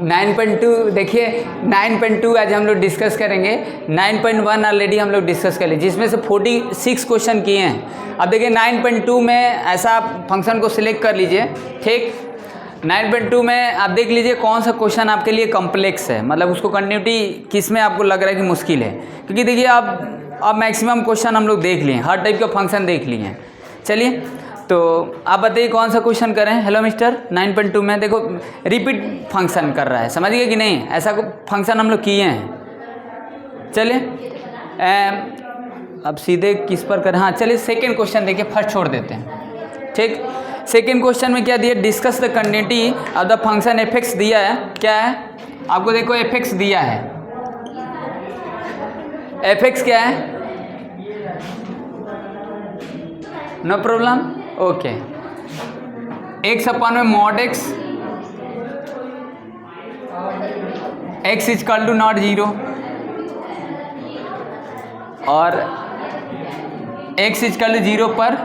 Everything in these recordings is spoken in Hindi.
9.2 देखिए 9.2 आज हम लोग डिस्कस करेंगे। 9.1 ऑलरेडी हम लोग डिस्कस कर लिए, जिसमें से 46 क्वेश्चन किए हैं। अब देखिए 9.2 में ऐसा फंक्शन को सिलेक्ट कर लीजिए, ठीक। 9.2 में आप देख लीजिए कौन सा क्वेश्चन आपके लिए कॉम्प्लेक्स है, मतलब उसको कंटिन्यूटी किस में आपको लग रहा है कि मुश्किल है, क्योंकि देखिए अब मैक्सिमम क्वेश्चन हम लोग देख लिए, हर टाइप के फंक्शन देख लिए हैं। चलिए तो आप बताइए कौन सा क्वेश्चन करें। हेलो मिस्टर 9.2 में देखो रिपीट फंक्शन कर रहा है, समझ गए कि नहीं, ऐसा फंक्शन हम लोग किए हैं। चलिए अब सीधे किस पर करें, हाँ चलिए सेकेंड क्वेश्चन देखिए, फर्स्ट छोड़ देते हैं, ठीक। सेकेंड क्वेश्चन में क्या दिया, discuss the continuity of the function f x दिया है। क्या है आपको, देखो एफ एक्स दिया है, एफ एक्स क्या है, नो प्रॉब्लम, ओके। एक्स अपन में mod x, x is equal to not zero, और x is equal to zero पर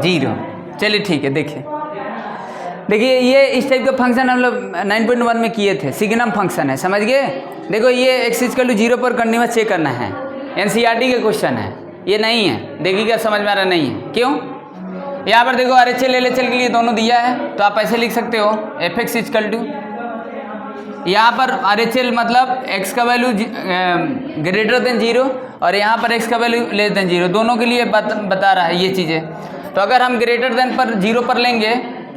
जीरो। चलिए ठीक है, देखिए ये इस टाइप का फंक्शन हम लोग 9.1 में किए थे, सिग्नम फंक्शन है, समझ गए। देखो ये x is equal to zero पर कंटिन्यूअस चेक करना है, एनसीईआरटी के क्वेश्चन है, ये नहीं है, देखिए क्या समझ में आ रहा, नहीं है, क्यों। यहाँ पर देखो आरएचएल एलएचएल के लिए दोनों दिया है, तो आप ऐसे लिख सकते हो f x is equal to, यहाँ पर आरएचएल मतलब एक्स का वैल्यू ग्रेटर देन जीरो, और यहाँ पर एक्स का वैल्यू लेस देन जीरो, दोनों के लिए बता रहा है ये चीज़ें। तो अगर हम ग्रेटर देन पर जीरो पर लेंगे,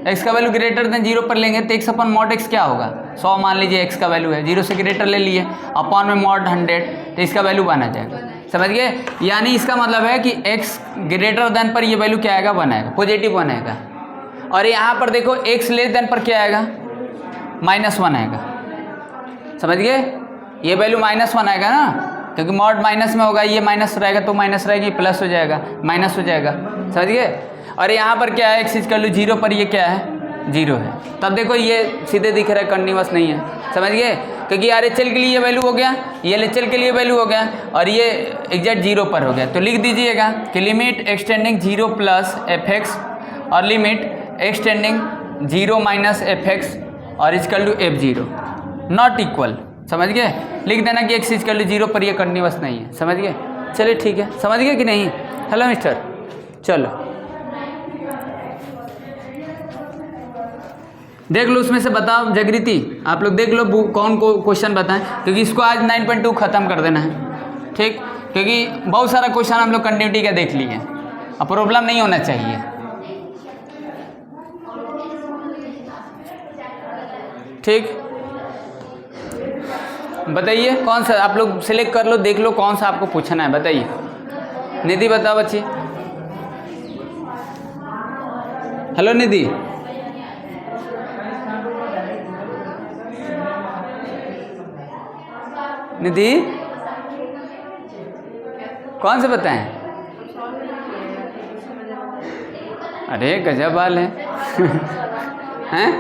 एक्स का वैल्यू ग्रेटर देन जीरो पर लेंगे, तो एक्स अपन मॉड एक्स क्या होगा, 100 मान लीजिए एक्स का वैल्यू है, जीरो से ग्रेटर ले लिए, अपॉन में मॉड 100, तो इसका वैल्यू 1 आ जाएगा, समझ गए। यानी इसका मतलब है कि एक्स ग्रेटर देन पर ये वैल्यू क्या आएगा, 1 आएगा, पॉजिटिव 1 आएगा। और यहाँ पर देखो एक्स लेस देन पर क्या आएगा, -1 आएगा, समझ गए। ये वैल्यू -1 आएगा ना, क्योंकि मॉड माइनस में होगा, ये माइनस रहेगा तो माइनस रहेगी, प्लस हो जाएगा, माइनस हो जाएगा, समझ गए। और यहाँ पर क्या है, x is equal to zero पर ये क्या है, जीरो है। तब देखो ये सीधे दिख रहा है, कंटिन्यूअस नहीं है, समझ गए, क्योंकि आरएचएल के लिए ये वैल्यू हो गया, ये एलएचएल के लिए वैल्यू हो गया, और ये एग्जैक्ट जीरो पर हो गया। तो लिख दीजिएगा कि limit x tending zero plus f x, और limit x tending zero minus f x, और is equal to f zero not equal, समझ गए। लिख देना कि x is equal to zero पर ये कंटिन्यूअस नहीं है, समझ गए। चलिए ठीक है, समझ गए कि नहीं। हेलो मिस्टर, चलो देख लो उसमें से बताओ, जागृति आप लोग देख लो कौन को क्वेश्चन बताएं, क्योंकि इसको आज 9.2 खत्म कर देना है, ठीक, क्योंकि बहुत सारा क्वेश्चन हम लोग कंटिन्यूटी का देख लिए, अब प्रॉब्लम नहीं होना चाहिए, ठीक। बताइए कौन सा आप लोग सिलेक्ट कर लो, देख लो कौन सा आपको पूछना है, बताइए। निधि बताओ बच्ची, हेलो निधि, निधि कौन से बताएं, अरे गजब वाल है हैं,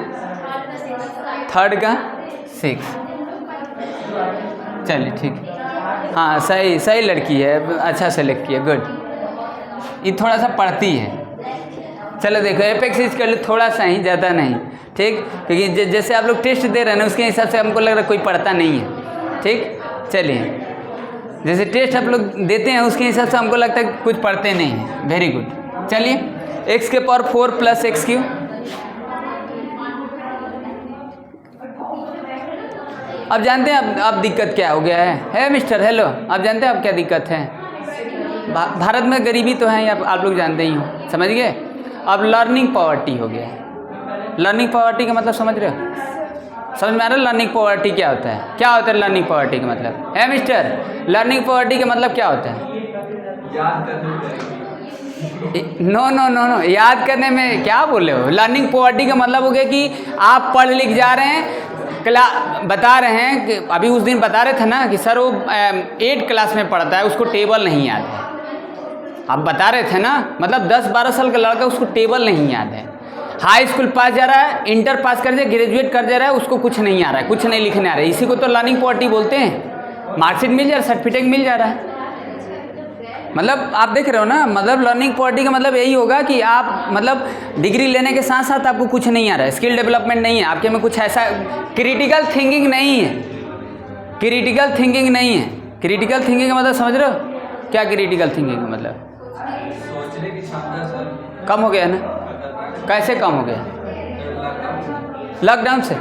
थर्ड का 6, चलिए ठीक, हाँ सही लड़की है, अच्छा सेलेक्ट किया, गुड। ये थोड़ा सा पढ़ती है, चलो देखो एफ एक्स इज कर लो, थोड़ा सा ही, ज़्यादा नहीं, ठीक, क्योंकि जैसे आप लोग टेस्ट दे रहे हैं ना, उसके हिसाब से हमको लग रहा है कोई पढ़ता नहीं है, ठीक। चलिए जैसे टेस्ट आप लोग देते हैं उसके हिसाब से हमको लगता है कुछ पढ़ते नहीं हैं, वेरी गुड। चलिए एक्स के पावर 4 प्लस एक्स क्यू, अब जानते हैं अब दिक्कत क्या हो गया है मिस्टर, हेलो, आप जानते हैं अब क्या दिक्कत है। भारत में गरीबी तो है, आप लोग जानते ही हो, समझ गए। अब लर्निंग पॉवर्टी हो गया है। लर्निंग पॉवर्टी का मतलब समझ रहे हो, समझ में आ रहा है लर्निंग पॉवर्टी क्या होता है, क्या होता है लर्निंग पॉवर्टी का मतलब, है मिस्टर, लर्निंग पॉवर्टी का मतलब क्या होता है। नो, याद करने में क्या बोले हो, लर्निंग पॉवर्टी का मतलब हो गया कि आप पढ़ लिख जा रहे हैं, बता रहे हैं कि अभी उस दिन बता रहे थे ना कि सर वो 8 क्लास में पढ़ता है, उसको टेबल नहीं याद है, आप बता रहे थे ना, मतलब 10-12 साल का लड़का उसको टेबल नहीं याद है, हाई स्कूल पास जा रहा है, इंटर पास कर जाए, ग्रेजुएट कर जा रहा है, उसको कुछ नहीं आ रहा है, कुछ नहीं लिखने आ रहा है, इसी को तो लर्निंग पॉवर्टी बोलते हैं। मार्कशीट मिल जा रहा है, सर्टिफिकेट मिल जा रहा है, मतलब आप देख रहे हो ना, मतलब लर्निंग पॉवर्टी का मतलब यही होगा कि आप मतलब डिग्री लेने के साथ साथ आपको कुछ नहीं आ रहा है, स्किल डेवलपमेंट नहीं है आपके में, कुछ ऐसा क्रिटिकल थिंकिंग नहीं है, क्रिटिकल थिंकिंग नहीं है। क्रिटिकल थिंकिंग का मतलब समझ रहे हो क्या? क्रिटिकल थिंकिंग का मतलब सोचने की क्षमता सर कम हो गया ना? कैसे कम हो गया? लॉकडाउन से।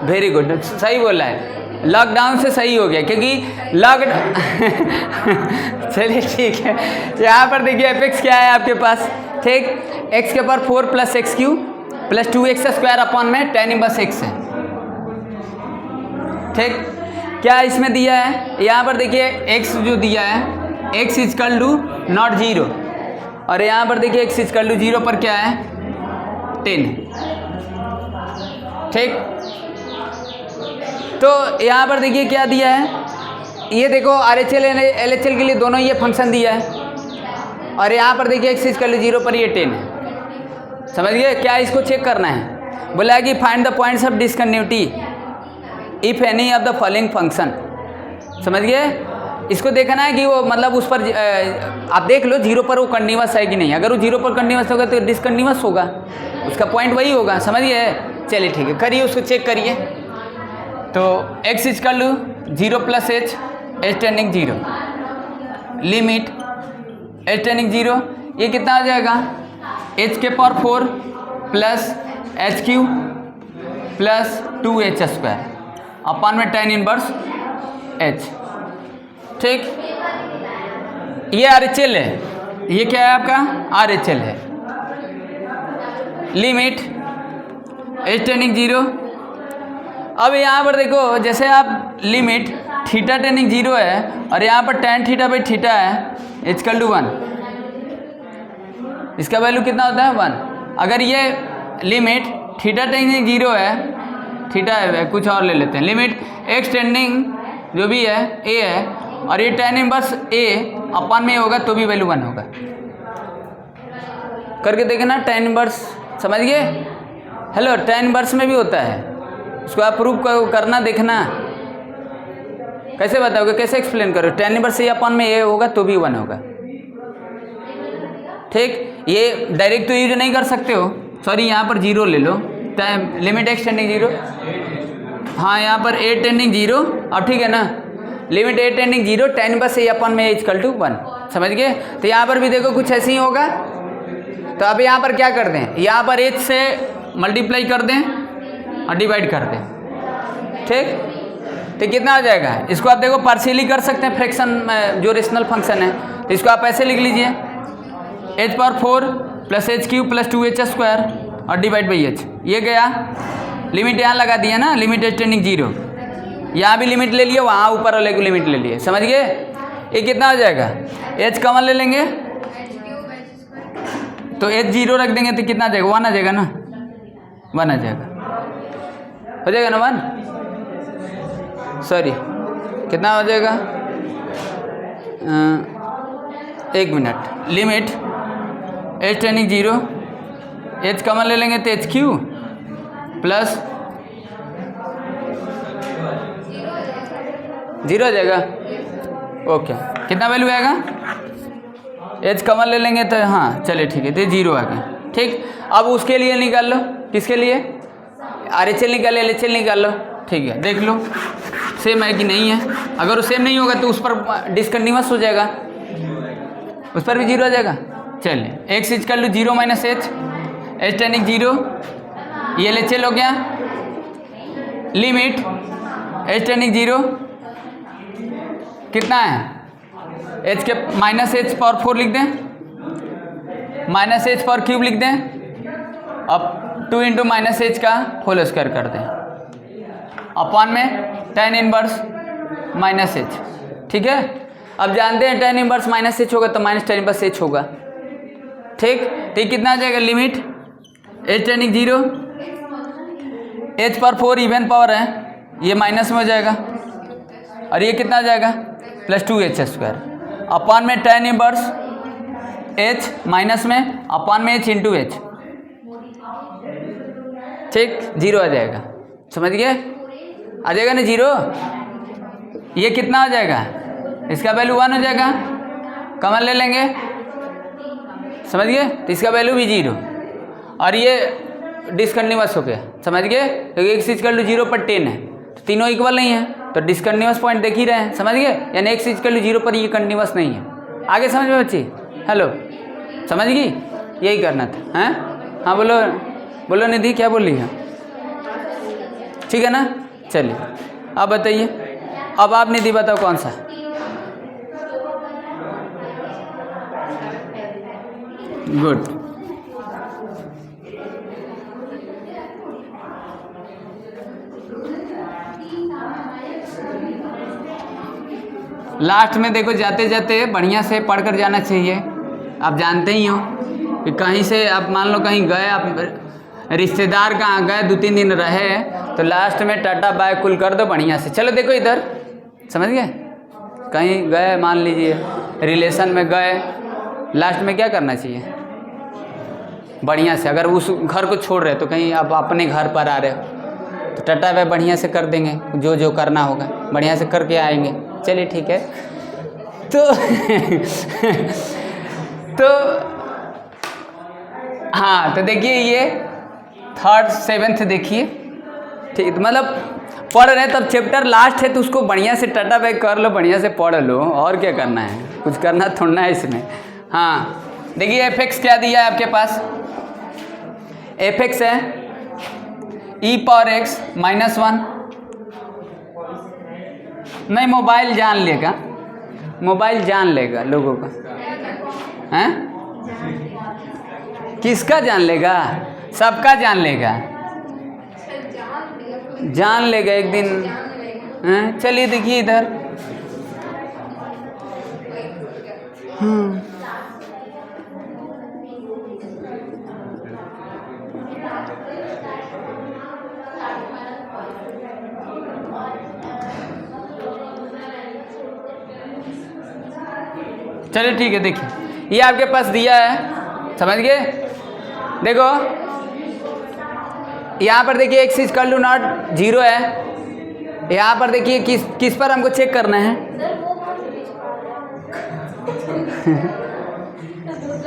वेरी गुड, सही बोला है, लॉकडाउन से सही हो गया, क्योंकि लॉकडाउन चलिए ठीक है। यहाँ पर देखिए एफ क्या है आपके पास, ठीक, एक्स के power 4 plus x Q plus 2x square upon में tan इनवर्स x है, ठीक। क्या इसमें दिया है? यहाँ पर देखिए x जो दिया है, x इजकल टू नॉट 0, और यहाँ पर देखिए x इजकल टू 0 पर क्या है 10, ठीक। तो यहाँ पर देखिए क्या दिया है, ये देखो RHL LHL के लिए दोनों ये फंक्शन दिया है, और यहाँ पर देखिए x इजकल टू 0 पर ये 10 है। समझ गए? क्या इसको चेक करना है? बोला कि find the points of डिसकन्टिन्यूटी if any of the following function. समझ गए? इसको देखना है कि वो मतलब उस पर आप देख लो 0 पर वो कंटिन्यूअस है कि नहीं। अगर वो 0 पर कंटिन्यूअस होगा तो डिसकन्टिन्यूअस होगा, उसका पॉइंट वही होगा। समझ गए? चलिए ठीक है, करिए उसको चेक करिए। तो x is equal to 0 plus h h tending 0 limit h tending 0, ये कितना आ जाएगा h के power 4 plus h cube plus 2h square upon में tan इनवर्स h, ठीक। ये RHL है, ये क्या है आपका RHL है। Limit h tending 0। अब यहाँ पर देखो जैसे आप लिमिट थीटा टेंडिंग 0 है और यहाँ पर tan थीटा बाई थीटा है इजकल टू 1, इसका वैल्यू कितना होता है 1। अगर ये लिमिट थीटा टेंडिंग 0 है, थीटा है कुछ और ले लेते हैं, लिमिट x टेंडिंग जो भी है a है और ये tan इनवर्स a अपॉन में होगा तो भी वैल्यू 1 होगा। करके देखना tan इनवर्स, समझ गए? हेलो, tan इनवर्स में भी होता है, उसको आप प्रूव करना, देखना कैसे बताओगे, कैसे एक्सप्लेन करो। tan इनवर्स a अपॉन में a होगा तो भी 1 होगा, ठीक। ये डायरेक्ट तो यूज नहीं कर सकते हो, सॉरी यहाँ पर 0 ले लो, लिमिट x टेंडिंग 0, हाँ यहाँ पर a टेंडिंग 0, अब ठीक है ना, limit a tending 0 tan inverse a upon में इजकल टू 1। समझ गए? तो यहाँ पर भी देखो कुछ ऐसे ही होगा। तो अब यहाँ पर क्या कर दें, यहाँ पर h से मल्टीप्लाई कर दें और डिवाइड कर दें, ठीक। तो कितना आ जाएगा? इसको आप देखो पार्शियली कर सकते हैं, फ्रैक्शन जो रेशनल फंक्शन है, तो इसको आप ऐसे लिख लीजिए h power 4 plus h cube plus 2h square और डिवाइड बाई h, ये गया। लिमिट यहाँ लगा दिया ना, लिमिट h टेंडिंग 0, यहाँ भी लिमिट ले लिया, वहाँ ऊपर वाले को लिमिट ले लिए। समझ गए? ये कितना हो जाएगा, h कॉमन ले लेंगे तो h 0 रख देंगे तो कितना आ जाएगा 1 आ जाएगा ना, 1 आ जाएगा, हो जाएगा ना 1, सॉरी कितना हो जाएगा, 1 minute. Limit h tending 0, h common ले लेंगे तो एच क्यू प्लस 0 आ जाएगा, ओके। कितना वैल्यू आएगा, h कॉमन ले लेंगे तो हाँ चलिए ठीक है, तो 0 आ गया, ठीक। अब उसके लिए निकाल लो, किसके लिए, RHL निकाल, LHL निकाल लो, ठीक है। देख लो सेम है कि नहीं है, अगर वो सेम नहीं होगा तो उस पर डिसकन्टिन्यूअस हो जाएगा, उस पर भी 0 आ जाएगा। चलिए x is equal to 0 minus h, h tending 0, ये LHL हो गया। लिमिट h टेंडिंग 0 कितना है, h के माइनस h पावर 4 लिख दें, माइनस h पावर क्यूब लिख दें, अब 2 इंटू माइनस h का होल स्क्वायर कर दें अपॉन में tan इनवर्स माइनस h, ठीक है। अब जानते हैं tan इनवर्स माइनस h होगा तो माइनस tan इनवर्स h होगा, ठीक। तो ये कितना आ जाएगा, limit h tending 0, h power 4 even power है, ये माइनस में हो जाएगा और ये कितना आ जाएगा प्लस 2h स्क्वायर अपॉन में tan इनवर्स h माइनस में अपॉन में h इंटू h, ठीक। 0 आ जाएगा, समझ गए? आ जाएगा ना 0, ये कितना आ जाएगा, इसका वैल्यू 1 हो जाएगा, कॉमन ले लेंगे, समझ गए, तो इसका वैल्यू भी 0 और ये डिसकंटिन्यूअस हो गया, समझ गए, क्योंकि x इक्वल टू 0 पर 10 है तो तीनों इक्वल नहीं है, तो डिसकंटिन्यूअस पॉइंट देख ही रहे हैं, समझ गए, यानी x इक्वल टू 0 पर ये कंटिन्यूअस नहीं है। आगे समझ में बच्ची, हेलो, समझ गई, यही करना था, हैं? हाँ बोलो बोलो निधि, क्या बोल रही है? ठीक है ना, चलिए अब बताइए, अब आप निधि बताओ कौन सा? गुड, लास्ट में देखो जाते जाते बढ़िया से पढ़ कर जाना चाहिए। आप जानते ही हो कि कहीं से आप मान लो कहीं गए, आप रिश्तेदार कहाँ गए, 2-3 दिन रहे, तो लास्ट में टाटा बाय कुल कर दो बढ़िया से। चलो देखो इधर, समझ गए, कहीं गए, मान लीजिए रिलेशन में गए, लास्ट में क्या करना चाहिए? बढ़िया से, अगर उस घर को छोड़ रहे तो कहीं आप अपने घर पर आ रहे हो तो टाटा बाय बढ़िया से कर देंगे, जो जो करना होगा बढ़िया से करके आएंगे। चलिए ठीक है, तो हाँ, तो देखिए ये 3rd 7th देखिए, ठीक, मतलब पढ़ रहे तब चैप्टर लास्ट है तो उसको बढ़िया से टाटा बाय कर लो, बढ़िया से पढ़ लो, और क्या करना है, कुछ करना थोड़ा है इसमें। हाँ देखिए fx क्या दिया है आपके पास, fx है e पावर x -1, नहीं मोबाइल जान लेगा, मोबाइल जान लेगा लोगों का, हैं? किसका जान लेगा? सबका जान लेगा, जान लेगा एक दिन, हैं? चलिए देखिए इधर, चलिए ठीक है, देखिए ये आपके पास दिया है, समझ गए, देखो यहाँ पर देखिए x इक्वल टू नॉट 0 है, यहाँ पर देखिए किस पर हमको चेक करना है,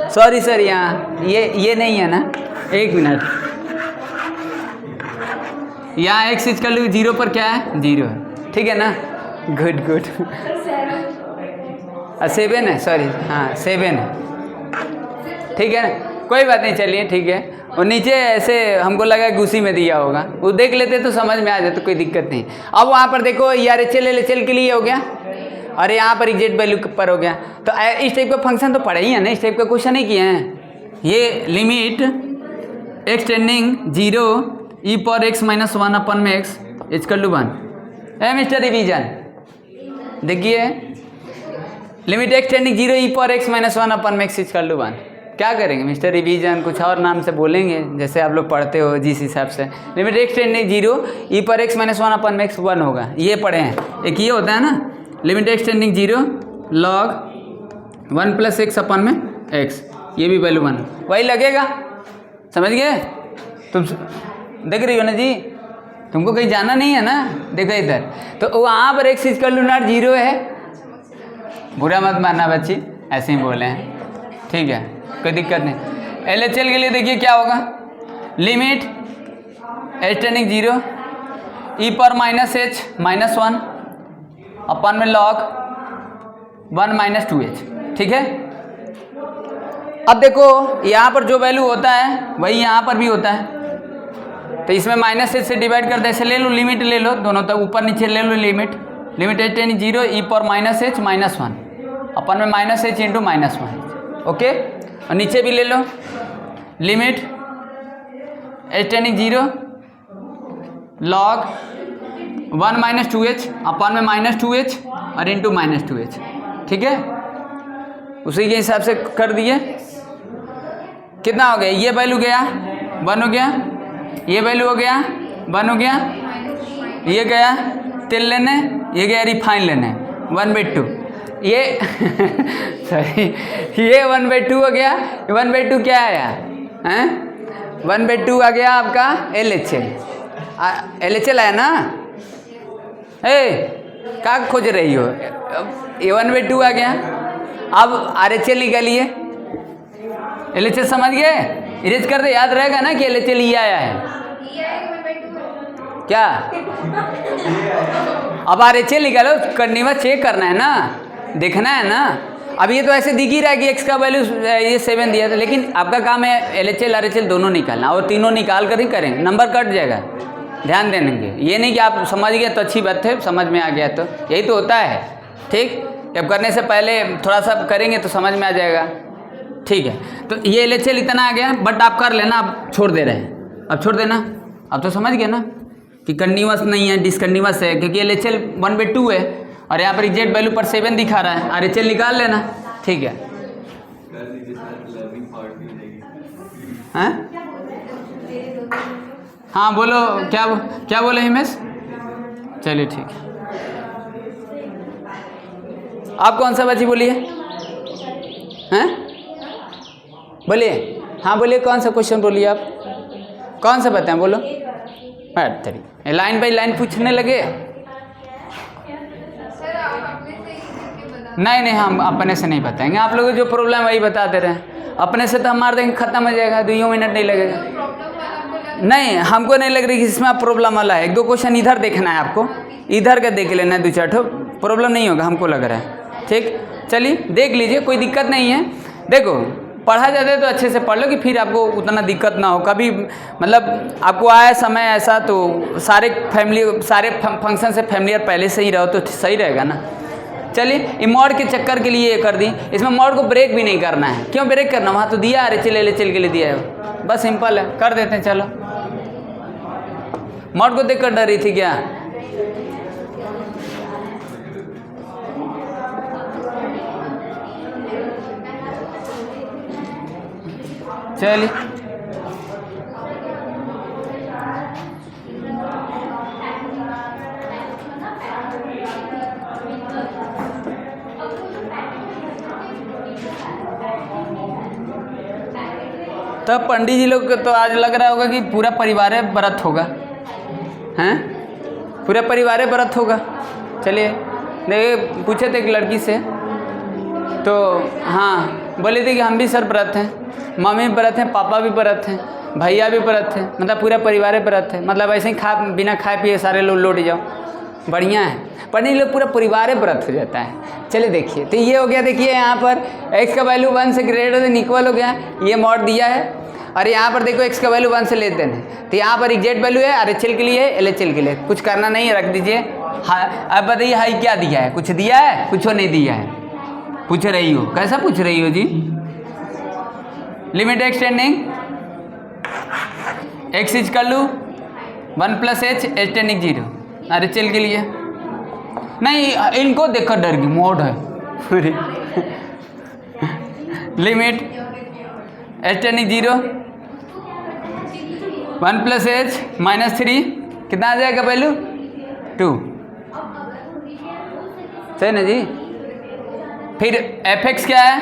सॉरी सर, यहाँ ये नहीं है ना, एक मिनट, यहाँ x इक्वल टू 0 पर क्या है? 0 है, ठीक है ना, गुड गुड, 7 है, सॉरी, हाँ 7 है, ठीक है ना, कोई बात नहीं, चलिए ठीक है। और नीचे ऐसे हमको लगा कि उसी में दिया होगा, वो देख लेते तो समझ में आ जाता, कोई दिक्कत नहीं। अब वहाँ पर देखो यार HL के लिए हो गया, और यहाँ पर एग्जैक्ट वैल्यू पर हो गया, तो इस टाइप का फंक्शन तो पढ़े ही है ना, इस टाइप का क्वेश्चन नहीं किए हैं। ये limit x tending 0 e power x -1 अपन में x इक्वल टू 1 है मिस्टर रिवीजन, देखिए limit x tending 0 e power x -1 अपन में x इक्वल टू 1, क्या करेंगे मिस्टर रिवीजन, कुछ और नाम से बोलेंगे जैसे आप लोग पढ़ते हो जिस हिसाब से। लिमिट x टेंडिंग 0 e पर x -1 अपन में x 1 होगा, ये पढ़े हैं। एक ये होता है ना, limit x tending 0 log 1 + x अपन में x, ये भी वैल्यू 1, वही लगेगा, समझ गए? तुम देख रही हो ना जी, तुमको कहीं जाना नहीं है ना, देखो इधर, तो वहाँ पर x इक्वल टू नॉट 0 है, बुरा मत मानना बच्ची, ऐसे ही बोले हैं, ठीक है, कोई दिक्कत नहीं। LHL के लिए देखिए क्या होगा, लिमिट h टेंडिंग 0 e पर -h -1 अपन में log 1 - 2h, ठीक है। अब देखो यहाँ पर जो वैल्यू होता है वही यहाँ पर भी होता है, तो इसमें -h से डिवाइड कर दे, ऐसे ले लो, लिमिट ले लो दोनों तक, ऊपर नीचे ले लो limit, limit h tending 0 e पर -h -1 अपन में -h × -1, ओके। और नीचे भी ले लो, limit h tending 0 log 1 - 2h अपन में -2h और इंटू -2h, ठीक है, उसी के हिसाब से कर दिए। कितना हो गया, ये वैल्यू गया 1 हो गया, ये वैल्यू हो गया 1 हो गया, ये गया तेल लेने, ये गया रिफाइन लेने 1/2, ये सॉरी, ये 1/2 हो गया, 1/2 क्या आया हैं, 1/2 आ गया आपका LHL आया ना, क्या खोज रही हो, ये 1/2 आ गया, अब RHL निकालिए, LHS समझ गए, इरेज कर दे, याद रहेगा ना कि LHL ये आया है क्या। अब RHL निकालो, कंटिन्यूअस चेक करना है ना, देखना है ना। अब ये तो ऐसे दिख ही रहा है कि x का वैल्यू ये 7 दिया था, लेकिन आपका काम है LHL RHL दोनों निकालना, और तीनों निकाल कर ही करेंगे, नंबर कट जाएगा, ध्यान देंगे। ये नहीं कि आप समझ गए तो अच्छी बात है, समझ में आ गया तो यही तो होता है, ठीक। जब करने से पहले थोड़ा सा करेंगे तो समझ में आ जाएगा, ठीक है। तो ये LHL इतना आ गया, बट आप कर लेना, आप छोड़ दे रहे हैं, अब छोड़ देना। अब तो समझ गए ना कि कंटिन्यूअस नहीं है, डिसकंटिन्यूअस है, क्योंकि LHL 1/2 है और यहाँ पर एग्जैक्ट वैल्यू पर 7 दिखा रहा है, RHL निकाल लेना, ठीक है। कर दीजिए सर, लर्निंग पार्ट भी हो जाएगी। हैं? हाँ बोलो, क्या बोले हिमेश? चलिए ठीक है। आप कौन सा बच्ची बोलिए? हैं? बोलिए, हाँ बोलिए, कौन सा क्वेश्चन बोलिए आप, कौन सा बताएं, बोलो। तरी लाइन बाई लाइन पूछने लगे। नहीं, हम अपने से नहीं बताएंगे, आप लोग जो प्रॉब्लम वही बताते रहे, अपने से तो हम मार देंगे, खत्म हो जाएगा, 2 मिनट नहीं लगेगा। नहीं, हमको नहीं लग रही कि इसमें आप प्रॉब्लम वाला है। 1-2 क्वेश्चन इधर देखना है आपको, इधर का देख लेना है, 2-4 ठो, प्रॉब्लम नहीं होगा हमको लग रहा है, ठीक। चलिए देख लीजिए, कोई दिक्कत नहीं है। देखो पढ़ा जाता है तो अच्छे से पढ़ लो कि फिर आपको उतना दिक्कत ना हो कभी, मतलब आपको आया समय ऐसा तो सारे फंक्शन से फैमिलियर पहले से ही रहो तो सही रहेगा ना। चलिए, ये मॉड के चक्कर के लिए ये कर दी, इसमें मॉड को ब्रेक भी नहीं करना है। क्यों ब्रेक करना, वहाँ तो दिया RHL LHL के लिए दिया है, बस सिंपल है, कर देते हैं। चलो, मॉड को देख कर डर रही थी क्या? चलिए, तब पंडित जी लोग को तो आज लग रहा होगा कि पूरा परिवार व्रत होगा, हैं? पूरा परिवार व्रत होगा। चलिए, देखिए पूछे थे एक लड़की से, तो हाँ बोले थे कि हम भी सर व्रत हैं, मम्मी भी व्रत हैं, पापा भी व्रत हैं, भैया भी व्रत हैं, मतलब पूरा परिवार व्रत है। मतलब ऐसे ही बिना खाए पिए सारे लोग लौट जाओ, बढ़िया है। पंडित लोग पूरा परिवार व्रत हो जाता है। चलिए देखिए, तो ये हो गया, देखिए यहाँ पर x का वैल्यू 1 से ग्रेटर देन इक्वल हो गया, ये मॉड दिया है। और यहाँ पर देखो x का वैल्यू 1 से लेस देन है, तो यहाँ पर एग्जैक्ट वैल्यू है RHL के लिए, LHL के लिए, कुछ करना नहीं है, रख दीजिए। हाँ, अब बताइए हाई क्या दिया है, कुछ दिया है, कुछ नहीं दिया है, पूछ रही हो, कैसा पूछ रही हो जी? लिमिट एक्सटेंडिंग x इज कर लूँ 1 + h एक्सटेंडिंग 0, RHL के लिए नहीं, इनको देखकर डर गई, मोड है। लिमिट एक्सटेंडिंग 0 1 + h -3, कितना आ जाएगा वैल्यू 2, सही ना जी। फिर fx क्या है,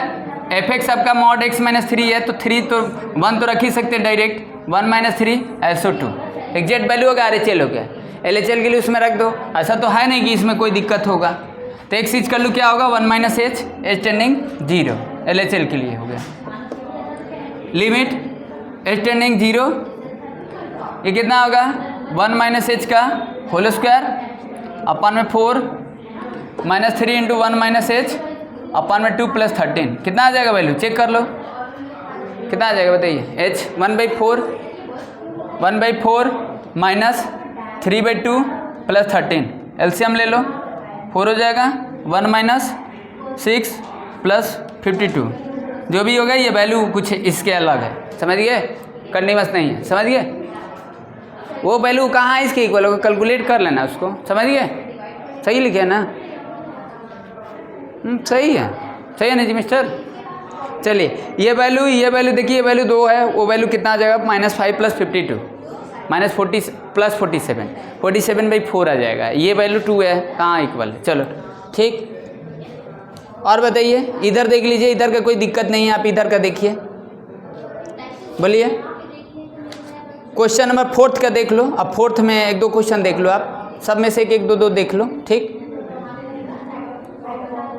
fx आपका mod x - 3 है, तो 3 तो 1 तो रख ही सकते हैं डायरेक्ट, 1 - 3 ऐसो 2, एग्जैक्ट वैल्यू होगा RHL हो गया। LHL के लिए उसमें रख दो, ऐसा तो है नहीं कि इसमें कोई दिक्कत होगा। तो x इज कर लूँ क्या होगा 1 - h एक्सटेंडिंग 0, LHL के लिए हो गया। लिमिट एक्सटेंडिंग 0, ये कितना होगा 1 - h का होल स्क्वायर अपन में 4 -3 × 1 - h अपन में 2 + 13, कितना आ जाएगा वैल्यू, चेक कर लो कितना आ जाएगा बताइए। h 1/4 -3/2 + 13, एलसीएम ले लो, 4 हो जाएगा, 1 - 6 + 52, जो भी होगा ये वैल्यू कुछ इसके अलग है, समझ गए, कंटिन्यूअस नहीं है, समझ गए। वो वैल्यू कहाँ है इसके इक्वल होगा, कैलकुलेट कर लेना उसको, समझ गए, सही लिखे ना, सही है ना जी मिस्टर। चलिए, ये वैल्यू देखिए, ये वैल्यू 2 है, वो वैल्यू कितना आ जाएगा -5 + 52 -40 + 47, 47/4 आ जाएगा। ये वैल्यू 2 है, कहाँ इक्वल है, चलो ठीक। और बताइए, इधर देख लीजिए, इधर का कोई दिक्कत नहीं है, आप इधर का देखिए, बोलिए। क्वेश्चन नंबर 4 का देख लो, अब 4 में 1-2 क्वेश्चन देख लो, आप सब में से 1-1, 2-2 देख लो, ठीक।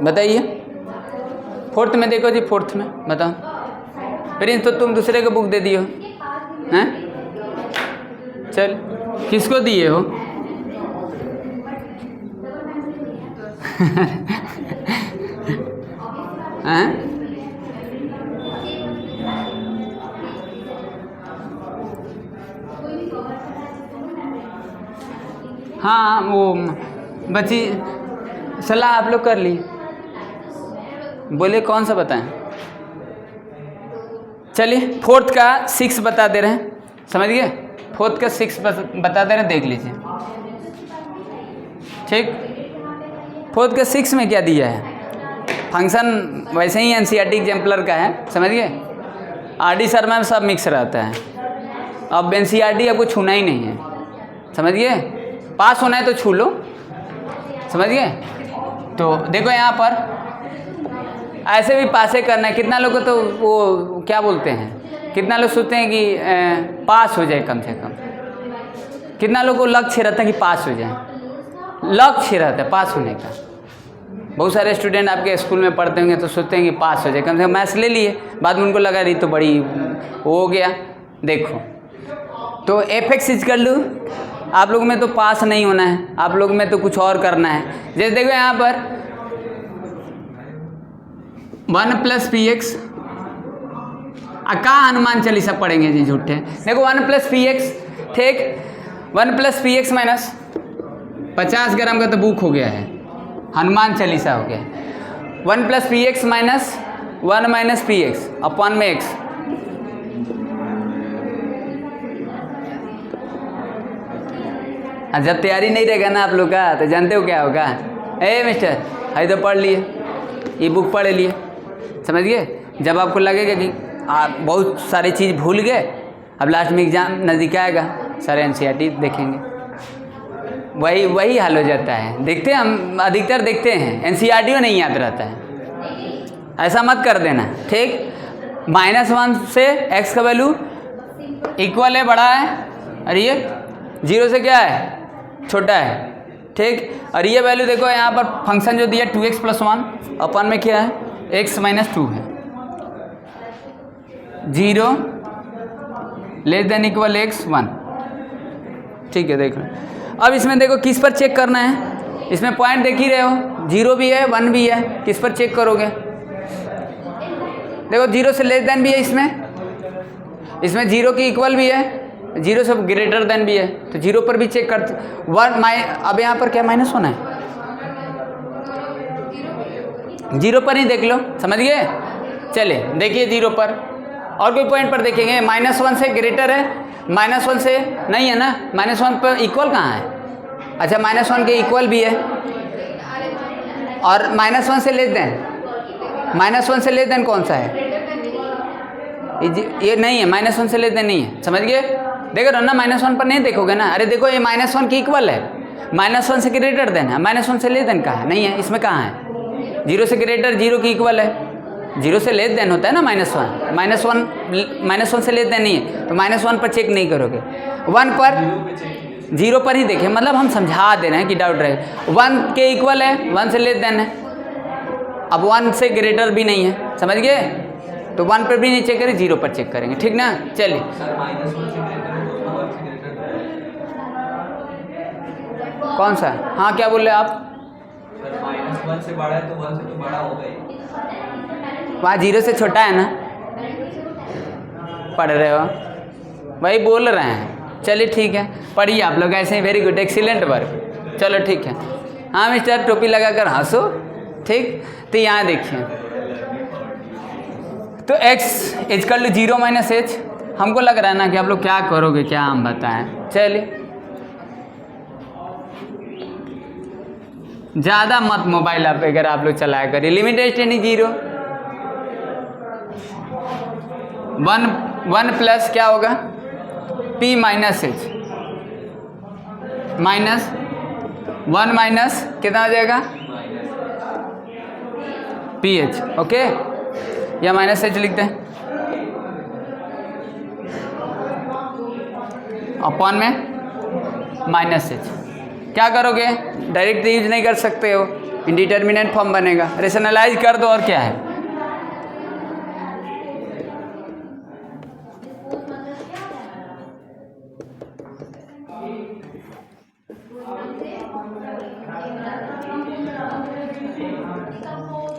बताइए फोर्थ में देखो जी, फोर्थ में बताओ। प्रिंस तो तुम दूसरे को बुक दे दियो हैं? चल किसको दिए हो? हैं? हाँ वो बच्ची सलाह आप लोग कर ली, बोले कौन सा बताएं? चलिए फोर्थ का 6 बता दे रहे हैं, समझ गए? फोर्थ का 6 बता दे रहे हैं, देख लीजिए। ठीक, फोर्थ का 6 में क्या दिया है? फंक्शन वैसे ही एनसीईआरटी एग्जाम्पलर का है, समझ गए? आरडी शर्मा में सब मिक्स रहता है। अब एनसीईआरटी आपको छूना ही नहीं है, समझ गए? पास होना है तो छू लो, समझ गए? तो देखो यहाँ पर ऐसे भी पासे करना है। कितना लोग को तो वो क्या बोलते हैं, कितना लोग सोचते हैं कि पास हो जाए कम से कम, कितना लोग को लक्ष्य रहता है कि पास हो जाए, लक्ष्य रहता है पास होने का। बहुत सारे स्टूडेंट आपके स्कूल में पढ़ते होंगे तो सोचते हैं कि पास हो जाए, कम से कम मैथ्स ले लिए, बाद में उनको लगा रही तो बड़ी हो गया। देखो तो एफ एक्स कर लूँ, आप लोगों में तो पास नहीं होना है, आप लोगों में तो कुछ और करना है। जैसे देखो यहाँ पर 1 + px कहाँ हनुमान चालीसा पढ़ेंगे जी झूठे। देखो 1 + px, ठीक, 1 + px माइनस 50 ग्राम का तो बुक हो गया है, हनुमान चालीसा हो गया। 1 + px माइनस 1 - px अपॉन में x। जब तैयारी नहीं रहेगा ना आप लोग का तो जानते हो क्या होगा? ए मिस्टर हाई तो पढ़ लिए, ये बुक पढ़ लिए, समझ गए? जब आपको लगेगा कि आप बहुत सारी चीज़ भूल गए, अब लास्ट में एग्ज़ाम नज़दीक आएगा, सारे एनसीईआरटी देखेंगे, वही हाल हो जाता है। देखते हैं हम, अधिकतर देखते हैं एनसीईआरटी में नहीं याद रहता है। ऐसा मत कर देना, ठीक? -1 से x का वैल्यू इक्वल है, बड़ा है, और ये 0 से क्या है, छोटा है, ठीक? और ये वैल्यू देखो यहाँ पर फंक्शन जो दिया 2x + 1 अपन में क्या है, x - 2 है। 0 <= x 1, ठीक है? देख लो। अब इसमें देखो किस पर चेक करना है, इसमें पॉइंट देख ही रहे हो, 0 भी है 1 भी है, किस पर चेक करोगे? देखो 0 से लेस देन भी है, इसमें 0 की इक्वल भी है, 0 से ग्रेटर देन भी है, तो 0 पर भी चेक करते। 1 अब यहाँ पर क्या माइनस होना है, 0 पर ही देख लो, समझ गए? चले देखिए 0 पर, और कोई पॉइंट पर देखेंगे। -1 से ग्रेटर है, -1 से नहीं है ना, -1 पर इक्वल कहाँ है? अच्छा -1 के इक्वल भी है, और -1 से लेस देन, -1 से लेस देन कौन सा है? ये नहीं है, -1 से लेस देन नहीं है, समझ गए? देखो ना, -1 पर नहीं देखोगे ना। अरे देखो ये -1 की इक्वल है, -1 से ग्रेटर देन है, -1 से लेस देन कहाँ है? नहीं है, इसमें कहाँ है? 0 से ग्रेटर 0 की इक्वल है, 0 से लेस देन होता है ना -1 से लेस देन नहीं है, तो -1 पर चेक नहीं करोगे। 1 पर 0 पर ही देखें, मतलब हम समझा दे रहे हैं कि डाउट रहे। 1 के इक्वल है, 1 से लेस देन है, अब 1 से ग्रेटर भी नहीं है, समझ गए? तो 1 पर भी नहीं चेक करें, 0 पर चेक करेंगे, ठीक ना? चलिए कौन सा? हाँ क्या बोल रहे आप? -1 से बड़ा है तो 1 से तो बड़ा होगा ही। वहाँ 0 से छोटा है ना, पढ़ रहे हो, वही बोल रहे हैं। चलिए ठीक है, पढ़िए आप लोग ऐसे ही, वेरी गुड, एक्सीलेंट वर्क। चलो ठीक है। हाँ मिस्टर टोपी लगाकर हंसो, ठीक? तो यहाँ देखिए, तो x = 0 - h, हमको लग रहा है ना कि आप लोग क्या करोगे, क्या हम बताएं। चलिए ज़्यादा मत मोबाइल आप अगर आप लोग चलाया करिए। लिमिट एक्सटेंडिंग 0, 1 प्लस क्या होगा, p - h माइनस 1 माइनस कितना आ जाएगा, ph, ओके? या -h लिखते हैं, अपॉन में -h। क्या करोगे, डायरेक्ट यूज नहीं कर सकते हो, इंडिटरमिनेंट फॉर्म बनेगा, रेशनलाइज कर दो, और क्या है,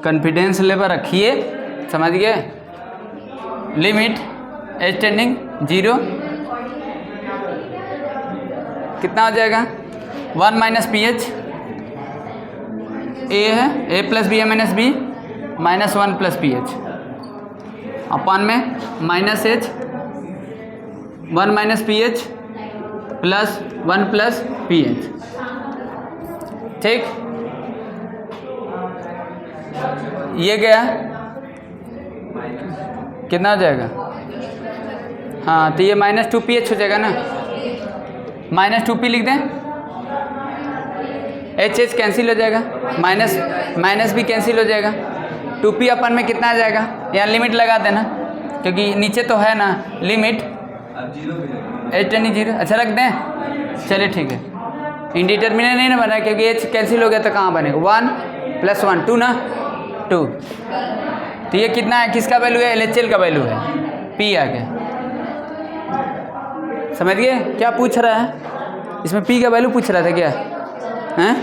कॉन्फिडेंस लेवल रखिए, समझ गए। लिमिट एच टेंडिंग 0 कितना हो जाएगा 1 माइनस पी एच, ए है a plus b a minus b minus 1 plus p h अपान में minus h 1 minus p h plus 1 plus p h. ठीक, ये गया कितना हो जाएगा, हाँ तो ये माइनस 2 पी एच हो जाएगा ना, माइनस 2 पी लिख दें, एच एच कैंसिल हो जाएगा, माइनस भी कैंसिल हो जाएगा, 2 पी अपन में कितना आ जाएगा, यहाँ लिमिट लगा देना क्योंकि नीचे तो है ना लिमिट एच टेंडिंग 0। अच्छा रख दें, चलिए ठीक है। इंडिटरमिनेंट नहीं ना बना क्योंकि एच कैंसिल हो गया तो कहाँ बनेगा 1 प्लस 1 2 ना 2, तो ये कितना है, किसका वैल्यू है, LHL का वैल्यू है, P आ गया। समझ गए क्या पूछ रहा है, इसमें P का वैल्यू पूछ रहा था क्या हैं?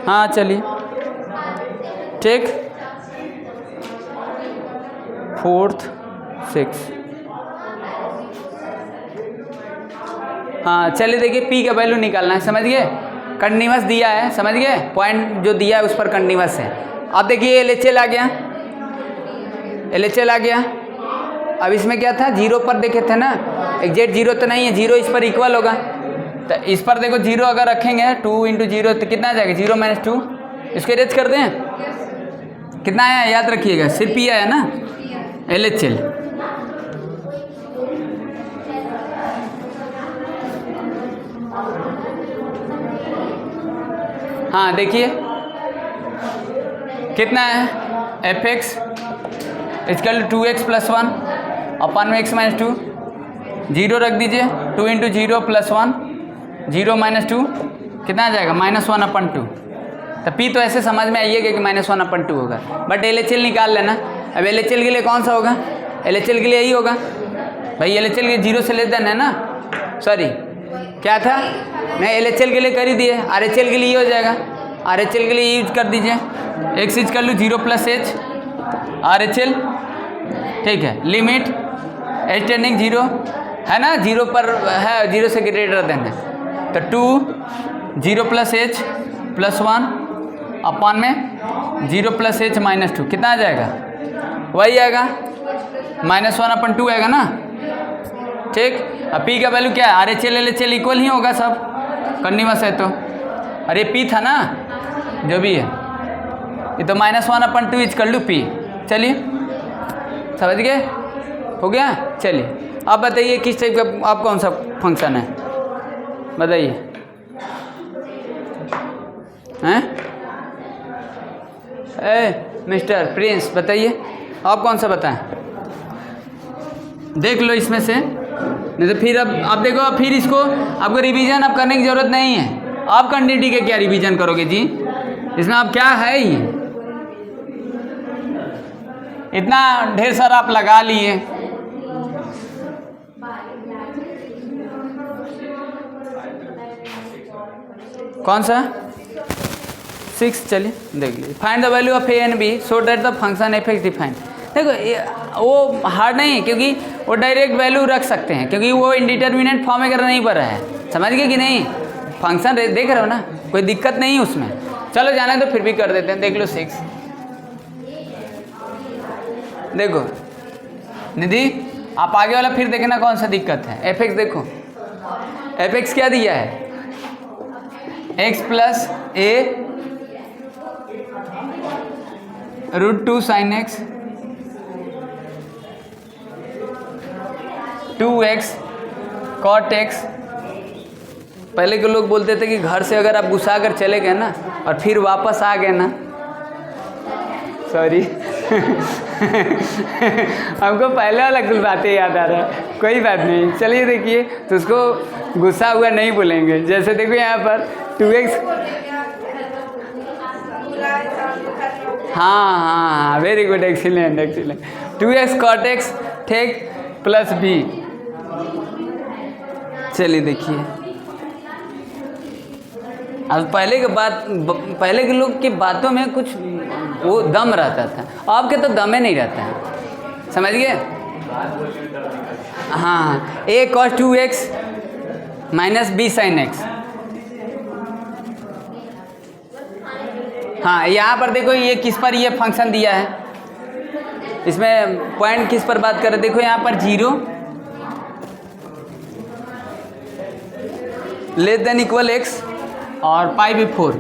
हाँ चलिए ठीक, 4th 6th, हाँ चलिए देखिए P का वैल्यू निकालना है, समझ गए। कंटिन्यूअस दिया है, समझ गए, पॉइंट जो दिया है उस पर कंटिन्यूअस है। अब देखिए LHL आ गया, LHL आ गया। अब इसमें क्या था, 0 पर देखे थे ना, एग्जैक्ट 0 तो नहीं है, 0 इस पर इक्वल होगा, तो इस पर देखो 0 अगर रखेंगे 2 × 0 तो कितना आ जाएगा 0 माइनस 2, इसको इरेज कर दें, कितना आया याद रखिएगा, सिर्फ P आया ना LHL। हाँ देखिए कितना है, fx equal to 2x plus 1 upon में x माइनस 2, 0 रख दीजिए, 2 × 0 प्लस 1 0 माइनस 2 कितना आ जाएगा -1 अपन 2। तो P तो ऐसे समझ में आइएगा कि -1 अपन 2 होगा, बट LHL निकाल लेना। अब LHL के लिए कौन सा होगा, LHL के लिए यही होगा भाई, LHL के 0 से लेस देन है ना, सॉरी क्या था, नहीं LHL के लिए कर ही दिए, RHL के लिए ये हो जाएगा, RHL के लिए यूज कर दीजिए, x यूज कर लूँ 0 प्लस एच RHL, ठीक है। लिमिट एच टेंडिंग 0 है ना, 0 पर है, 0 से ग्रेटर देन है, तो 2 0 प्लस एच प्लस 1 अपान में 0 प्लस एच माइनस 2 कितना आ जाएगा, वही आएगा -1 अपन 2 आएगा ना, ठीक। अब P का वैल्यू क्या है, RHL LHL इक्वल ही होगा सब, कंटिन्यूअस है तो, अरे P था ना जो भी है, ये तो -1 अपन 2 इक्वल टू P। चलिए समझ गए, हो गया। चलिए आप बताइए किस टाइप का, आप कौन सा फंक्शन है बताइए, हैं मिस्टर प्रिंस बताइए आप कौन सा बताएं, देख लो इसमें से, नहीं तो फिर अब देखो, फिर इसको आपको रिवीजन अब करने की ज़रूरत नहीं है, आप कंटिन्यूटी के क्या रिवीजन करोगे जी, इसमें अब क्या है ही, इतना ढेर सारा आप लगा लिए। कौन सा 6, चलिए देख लीजिए, find the value of a and b so that the function f x defined. देखो वो हार्ड नहीं है क्योंकि वो डायरेक्ट वैल्यू रख सकते हैं, क्योंकि वो इंडिटरमिनेंट फॉर्म वगैरह नहीं भरा है, समझ गए कि नहीं, फंक्शन देख रहे हो ना, कोई दिक्कत नहीं है उसमें। चलो जाने तो फिर भी कर देते हैं, देख लो 6, देखो निधि आप आगे वाला फिर देखना कौन सा दिक्कत है, एफ एक्स देखो, एफ एक्स क्या दिया है, x प्लस ए √2 sin x 2x cot x। पहले के लोग बोलते थे कि घर से अगर आप घुसा कर चले गए ना और फिर वापस आ गए ना, सॉरी हमको पहले वाला कुछ बातें याद आ रहा है, कोई बात नहीं, चलिए देखिए, तो उसको गुस्सा हुआ नहीं बोलेंगे। जैसे देखो यहाँ पर 2x, हाँ very good, excellent excellent, 2x cot x ठीक प्लस b। चलिए देखिए अब पहले के लोग की बातों में कुछ वो दम रहता था, आपके तो दम ही नहीं रहता है, समझ गए? हाँ, a cos 2x minus b sin x। हाँ, यहाँ पर देखो ये किस पर ये फंक्शन दिया है, इसमें पॉइंट किस पर बात कर रहे, देखो यहाँ पर 0 लेस देन इक्वल x और पाई भी 4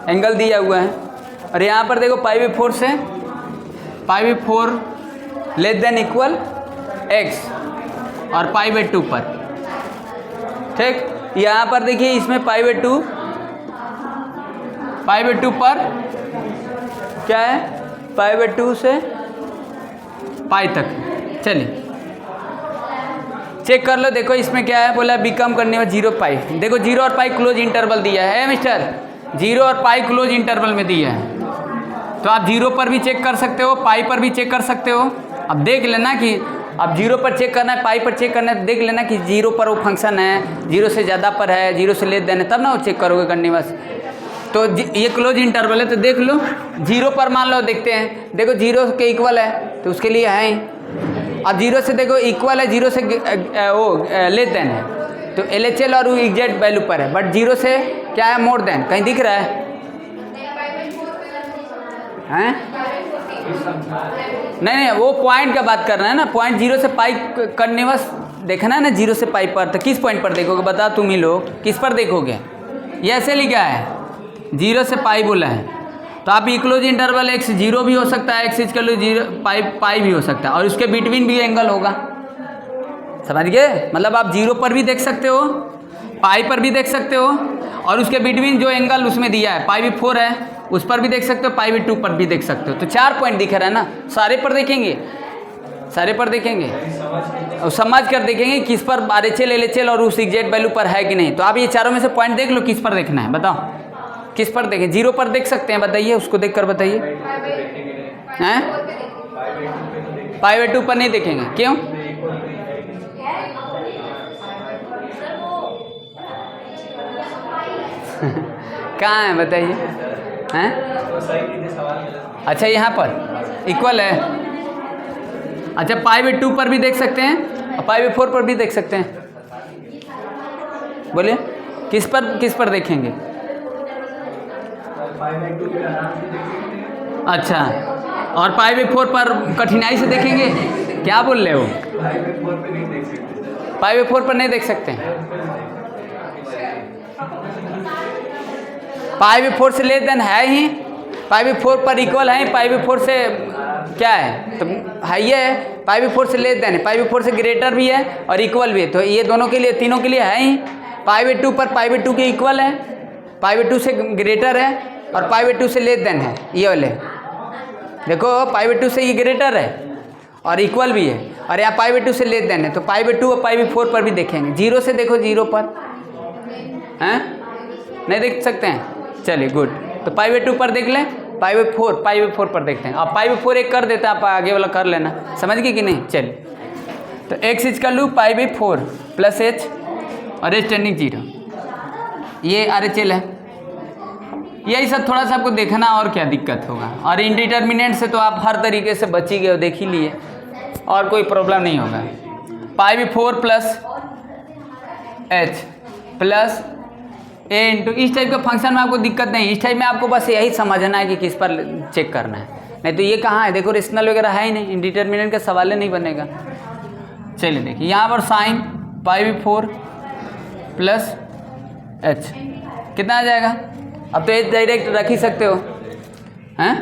एंगल दिया हुआ है, और यहाँ पर देखो पाई भी 4 से पाई भी 4 लेस देन इक्वल x और पाई बाई 2 पर, ठीक। यहाँ पर देखिए इसमें पाई बाई 2 पर क्या है, पाई बाई 2 से पाई तक। चलिए चेक कर लो, देखो इसमें क्या है, बोला बिकम करने में 0 पाई, देखो 0 और पाई क्लोज इंटरवल दिया है मिस्टर, 0 और पाई क्लोज इंटरवल में दिया है, तो आप 0 पर भी चेक कर सकते हो, पाई पर भी चेक कर सकते हो। अब देख लेना कि अब 0 पर चेक करना है, पाई पर चेक करना है, देख लेना कि 0 पर वो फंक्शन है, 0 से ज़्यादा पर है, 0 से लेस देन है, तब ना वो चेक करोगे कंटिन्यूअस। तो ये क्लोज इंटरवल है, तो देख लो 0 पर मान लो, देखते हैं, देखो 0 के इक्वल है तो उसके लिए है ही। अब 0 से देखो इक्वल है, 0 से वो लेस देन है, तो LHL और एग्जैक्ट वैल्यू पर है, बट 0 से क्या है, मोर देन, कहीं दिख रहा है? नहीं, वो पॉइंट का बात कर रहे हैं ना, पॉइंट 0 से पाई कंटिन्यूअस देखना है ना, 0 से पाई पर, तो किस पॉइंट पर देखोगे, बता तुम ही लोग, किस पर देखोगे? ये ऐसे लिखा है 0 से पाई बोला है, तो आप इक्लोज इंटरवल x 0 भी हो सकता है, x इक्वल टू 0 पाई भी हो सकता है, और उसके बिटवीन भी एंगल होगा, समझ गए? मतलब आप 0 पर भी देख सकते हो, पाई पर भी देख सकते हो, और उसके बिटवीन जो एंगल उसमें दिया है पाई भी 4 है उस पर भी देख सकते हो, पाई भी 2 पर भी देख सकते हो। तो 4 पॉइंट दिख रहा है ना, सारे पर देखेंगे, सारे पर देखेंगे और समझ कर देखेंगे किस पर RHL LHL और उस एग्जैक्ट वैल्यू पर है कि नहीं। तो आप ये चारों में से पॉइंट देख लो, किस पर देखना है बताओ, किस पर देखें? 0 पर देख सकते हैं, बताइए, उसको देख कर बताइए। हैं? पाई बाई 2 पर नहीं देखेंगे, क्यों? कहाँ है बताइए? हैं? अच्छा यहाँ पर इक्वल है, अच्छा पाई बाई 2 पर भी देख सकते हैं और पाई बाई 4 पर भी देख सकते हैं, बोलिए किस पर देखेंगे? अच्छा, और पाई बाई 4 पर कठिनाई से देखेंगे, क्या बोल रहे हो? पाई बाई 4 पर नहीं देख सकते हैं, पाई बाई 4 से लेस देन है ही, पाई बाई 4 पर इक्वल है, पाई बाई 4 से क्या है, तो है ये है, पाई बाई 4 से लेस देन है, पाई बाई 4 से ग्रेटर भी है और इक्वल भी है, तो ये दोनों के लिए, तीनों के लिए है ही। पाई बाई 2 पर पाई बाई 2 के इक्वल है, पाई बाई 2 से ग्रेटर है और पाई बाई 2 से लेस देन है, ये वाले देखो पाई बाई 2 से ये ग्रेटर है और इक्वल भी है, और यहाँ पाई बाई 2 से लेस देन है, तो पाई बाई 2 और पाई बाई 4 पर भी देखेंगे। 0 से देखो, 0 पर हैं, नहीं देख सकते हैं, चलिए गुड, तो पाई बाई 2 पर देख लें, पाई बाई 4 पर देखते हैं, अब पाई बाई 4 एक कर देते हैं, आप आगे वाला कर लेना, समझ गए कि नहीं? चलिए, तो x equal to pi by 4 plus h और h टेंडिंग 0, ये RHL है। यही सब थोड़ा सा आपको देखना, और क्या दिक्कत होगा, और इनडिटर्मिनेंट से तो आप हर तरीके से बच ही गए, देख ही लिए, और कोई प्रॉब्लम नहीं होगा। पाई by 4 plus h plus a into, इस टाइप के फंक्शन में आपको दिक्कत नहीं, इस टाइप में आपको बस यही समझना है कि किस पर चेक करना है, नहीं तो ये कहाँ है, देखो रेशनल वगैरह है ही नहीं, इनडिटर्मिनेंट का सवाल नहीं बनेगा। चलिए देखिए यहाँ पर sine pi by 4 plus h कितना आ जाएगा? अब तो h डायरेक्ट रख ही सकते हो, हैं?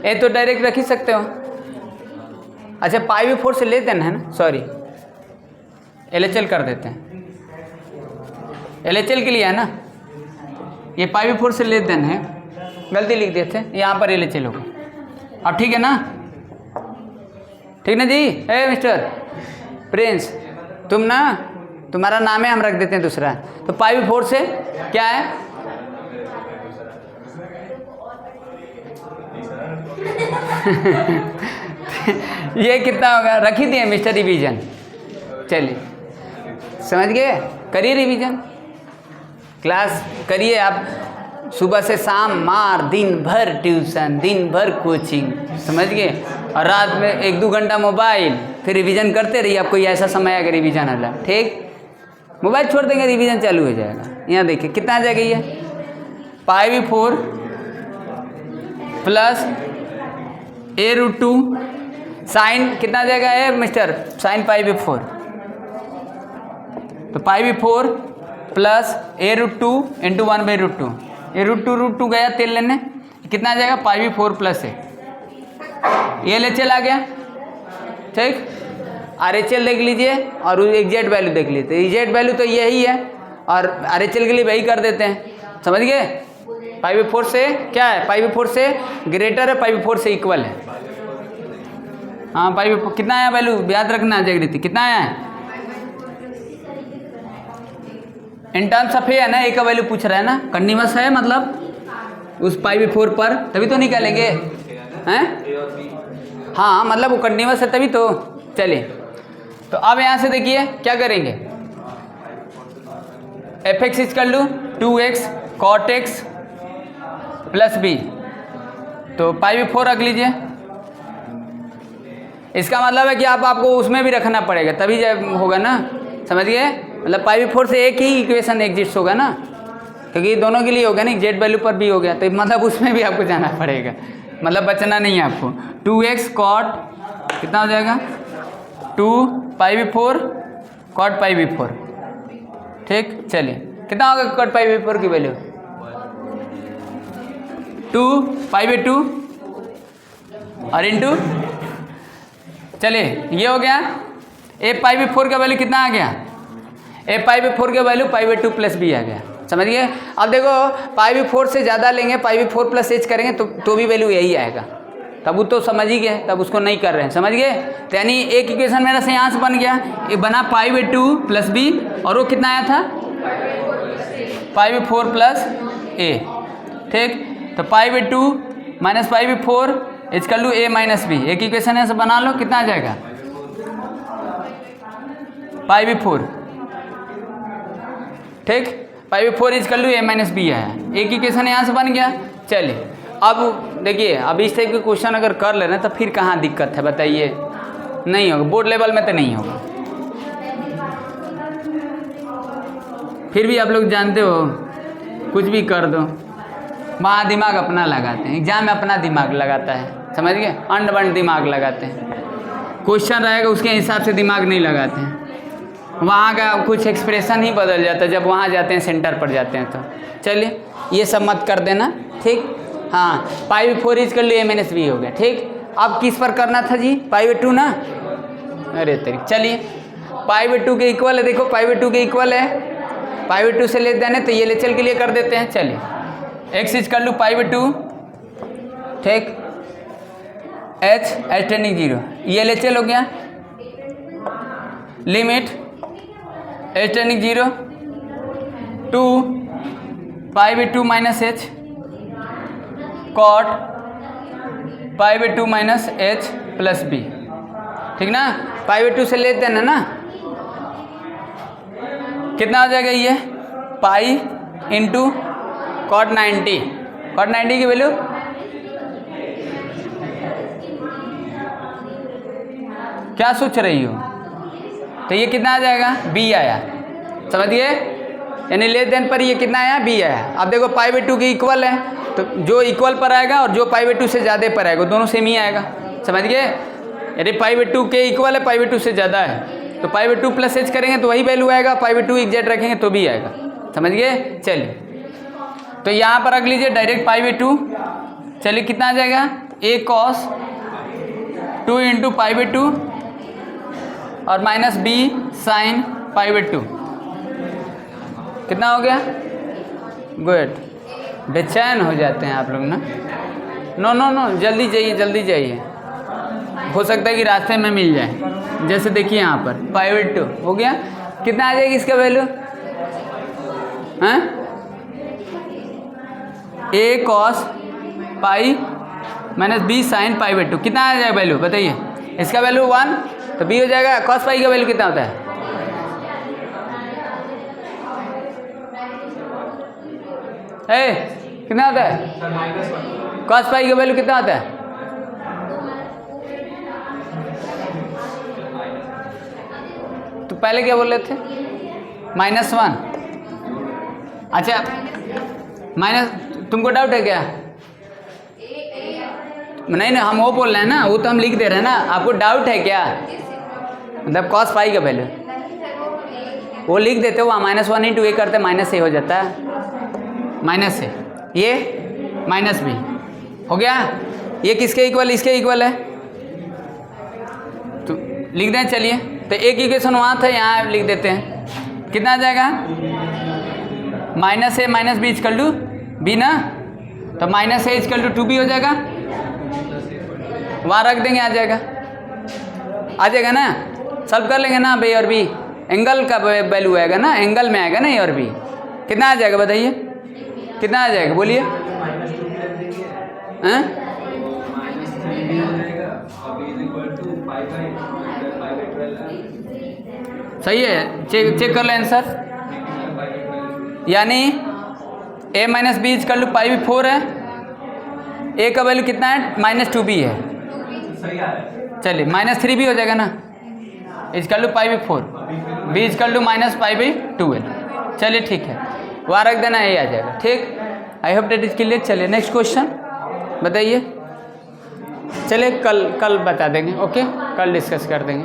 h तो डायरेक्ट रख ही सकते हो। अच्छा पाई बाई 4 से ले देना है ना, सॉरी LHL कर देते हैं, LHL के लिए है ना, ये पाई बाई 4 से ले देना है, गलती लिख दिए थे, यहाँ पर LHL होगा। अब ठीक है ना, ठीक ना जी? ए मिस्टर प्रिंस, तुम ना, तुम्हारा नाम है, हम रख देते हैं दूसरा, तो पाई बाई 4 से क्या है? ये कितना होगा, रख ही दिए मिस्टर रिवीजन, चलिए समझ गए, करिए रिवीजन। क्लास करिए आप, सुबह से शाम मार, दिन भर ट्यूशन, दिन भर कोचिंग, समझ गए, और रात में 1-2 घंटा मोबाइल, फिर रिवीजन करते रहिए। आपको ऐसा समय आएगा रिवीजन वाला, ठीक। मोबाइल छोड़ देंगे रिवीजन चालू हो जाएगा। यहाँ देखिए कितना आ जाएगा ये, π/4 प्लस a√2 साइन कितना आ जाएगा है मिस्टर, साइन π/4, तो π/4 प्लस a√2 इंटू 1/√2, ये √2 गया तेल लेने, कितना आ जाएगा π/4 प्लस a, ये LHL आ गया, ठीक। RHL देख लीजिए और एग्जैक्ट वैल्यू देख लीजिए, एग्जैक्ट वैल्यू तो यही है और RHL के लिए वही कर देते हैं, समझ गए। π/4 से क्या है, π/4 से ग्रेटर है, π/4 से इक्वल है। हाँ π/4 कितना आया वैल्यू, याद रखना जागृति, कितना आया है इन टर्म्स ऑफ ए है ना, ए का वैल्यू पूछ रहा है ना, कंटिन्यूअस है मतलब उस π/4 पर, तभी तो निकालेंगे हैं। हाँ मतलब वो कंटिन्यूअस है तभी तो। चलिए तो अब यहाँ से देखिए क्या करेंगे, fx कर लूँ 2x cot x plus b, तो π/4 रख लीजिए। इसका मतलब है कि आपको उसमें भी रखना पड़ेगा तभी जब होगा ना, समझ गए। मतलब π/4 से एक ही इक्वेशन एग्जिस्ट होगा ना, क्योंकि दोनों के लिए होगा ना, जेड वैल्यू पर भी हो गया, तो मतलब उसमें भी आपको जाना पड़ेगा, मतलब बचना नहीं है आपको। 2x cot कितना हो जाएगा 2 π/4 cot π/4, ठीक। चलिए कितना होगा cot π/4 की वैल्यू 2 π/2 और इंटू, चलिए ये हो गया। a π/4 का वैल्यू कितना आ गया, a π/4 का वैल्यू π/2 प्लस b आ गया, समझ गए। अब देखो π/4 से ज़्यादा लेंगे, π/4 प्लस h करेंगे तो भी वैल्यू यही आएगा, तब वो तो समझ ही गए, तब उसको नहीं कर रहे हैं, समझ गए। तो यानी एक इक्वेशन मेरा से यहाँ से बन गया, ये बना π/2 प्लस b, और वो कितना आया था π/4 प्लस a, ठीक। तो π/2 minus π/4 equal to a minus b, एक इक्वेशन ऐसे बना लो, कितना आ जाएगा π/4, ठीक। π/4 equal to a minus b आया, एक इक्वेशन यहाँ से बन गया। चलिए अब देखिए, अब इस टाइप के क्वेश्चन अगर कर ले रहे हैं तो फिर कहाँ दिक्कत है बताइए, नहीं होगा, बोर्ड लेवल में तो नहीं होगा। फिर भी आप लोग जानते हो कुछ भी कर दो, वहाँ दिमाग अपना लगाते हैं, एग्जाम में अपना दिमाग लगाता है, समझ गए, अंड बंड दिमाग लगाते हैं, क्वेश्चन रहेगा उसके हिसाब से दिमाग नहीं लगाते हैं, वहाँ का कुछ एक्सप्रेशन ही बदल जाता है जब वहाँ जाते हैं, सेंटर पर जाते हैं। तो चलिए ये सब मत कर देना, ठीक। हाँ π/4 equal to a minus b हो गया, ठीक। अब किस पर करना था जी, π/2 ना, अरे तेरी, चलिए π/2 के इक्वल है, देखो π/2 के इक्वल है, π/2 से ले देने तो ये LHL के लिए कर देते हैं। चलिए x इक्वल टू π/2, ठीक, h टेंडिंग 0, ये LHL हो गया, limit h tending 0 to π/2 minus h cot π/2 minus h plus b, ठीक ना। π/2 से लेते हैं ना, कितना हो जाएगा ये पाई इंटू cot 90, cot 90 की वैल्यू क्या सोच रही हो, तो ये कितना आ जाएगा b आया, समझ गए, यानी लेन देन पर ये कितना आया b आया। अब देखो π/2 के इक्वल है, तो जो इक्वल पर आएगा और जो π/2 से ज़्यादा पर आएगा दोनों सेम ही आएगा, समझ गए। यदि π/2 के इक्वल है, π/2 से ज़्यादा है, तो π/2 प्लस h करेंगे तो वही वैल्यू आएगा, π/2 एग्जैक्ट रखेंगे तो भी आएगा, समझ गए। चलिए तो यहाँ पर रख लीजिए डायरेक्ट π/2, चलिए कितना आ जाएगा a cos 2 इंटू π/2 और माइनस b साइन π/2, कितना हो गया, गुड। बेचैन हो जाते हैं आप लोग ना, नो नो नो, जल्दी जाइए जल्दी जाइए, हो सकता है कि रास्ते में मिल जाए। जैसे देखिए यहाँ पर π/2 हो गया, कितना आ जाएगी इसका वैल्यू, हैं a cos pi minus b sine π/2, कितना आ जाएगा वैल्यू बताइए, इसका वैल्यू 1, तो b हो जाएगा cos पाई का वैल्यू कितना होता है ए कितना आता है? सर -1 कॉस पाई का वैल्यू कितना आता है? तो पहले क्या बोल रहे थे? -1। अच्छा माइनस, तुमको डाउट है क्या? नहीं हम वो बोल रहे हैं ना, वो तो हम लिख दे रहे हैं ना, आपको डाउट है क्या? मतलब कॉस पाई का वैल्यू वो लिख देते हो, वहाँ -1 इंटू ए करते माइनस ए हो जाता है, माइनस ए, ये माइनस बी हो गया। ये किसके इक्वल? इसके इक्वल है, तो लिख दें। चलिए तो एक इक्वेशन वहाँ था, यहाँ लिख देते हैं। कितना आ जाएगा? -a minus B is equal to b ना, तो -a इजकल टू 2b हो जाएगा, वहाँ रख देंगे, आ जाएगा ना, सॉल्व कर लेंगे ना। ए और बी एंगल का वैल्यू आएगा ना, एंगल में आएगा ना ए और बी। कितना आ जाएगा बताइए, कितना आ जाएगा बोलिए? हैं? सही है, चेक कर लो आंसर। यानी a minus B is equal to pi 4 है, a का वैल्यू कितना है? -2b है। चलिए -3 भी हो जाएगा ना, is equal to pi 4, b is equal to -π/2l। चलिए ठीक है, वहाँ रख देना, ये आ जाएगा। ठीक, I hope that is clear. चलिए नेक्स्ट क्वेश्चन बताइए। चलिए कल बता देंगे, ओके, कल डिस्कस कर देंगे।